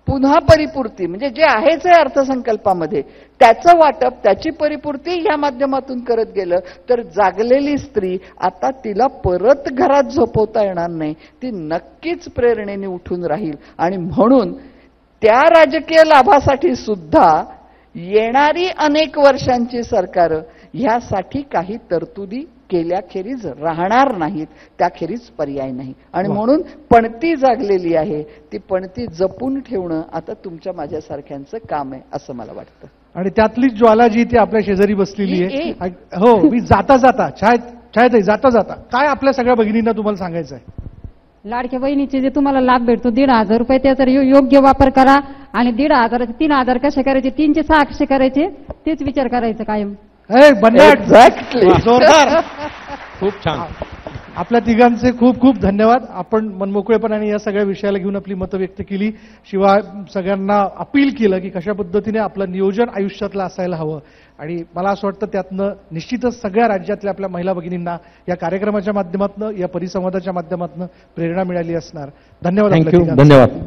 पुन्हा परिपूर्ती म्हणजे जे आहेच आहे अर्थसंकल्पामध्ये त्याचं वाटप, त्याची परिपूर्ती या माध्यमातून करत गेलं तर जागलेली स्त्री आता तिला परत घरात झोपवता येणार नाही, ती नक्कीच प्रेरणेने उठून राहील. आणि म्हणून त्या राजकीय लाभासाठी सुद्धा येणारी अनेक वर्षांची सरकारं ह्यासाठी काही तरतुदी केल्याखेरीज राहणार नाहीत, त्याखेरीज पर्याय नाही. आणि म्हणून पणती जागलेली आहे, ती पणती जपून ठेवणं आता तुमच्या माझ्यासारख्यांचं काम आहे असं मला वाटतं. आणि त्यातलीच ज्वाला जी ती आपल्या शेजारी बसलेली आहे. हो, मी जाता छायाताई जाता काय आपल्या सगळ्या भगिनींना तुम्हाला सांगायचं आहे? लाडक्या बहिणीचे जे तुम्हाला लाभ भेटतो 1,500 रुपये, त्याचा योग्य वापर करा. आणि 1,500चे 3,000 कसे करायचे, 3चे 6 कसे करायचे, तेच विचार करायचं कायम. एक्झॅक्टली. जोरदार. खूप छान. आपल्या तिघांचे खूप खूप धन्यवाद. आपण मनमोकळेपणाने या सगळ्या विषयाला घेऊन आपली मतं व्यक्त केली, शिवाय सगळ्यांना अपील केलं की कशा पद्धतीने आपलं नियोजन आयुष्यातलं असायला हवं. आणि मला असं वाटतं त्यातनं निश्चितच सगळ्या राज्यातल्या आपल्या महिला भगिनींना या कार्यक्रमाच्या माध्यमातून, या परिसंवादाच्या माध्यमातून प्रेरणा मिळाली असणार. धन्यवाद. थँक्यू. धन्यवाद.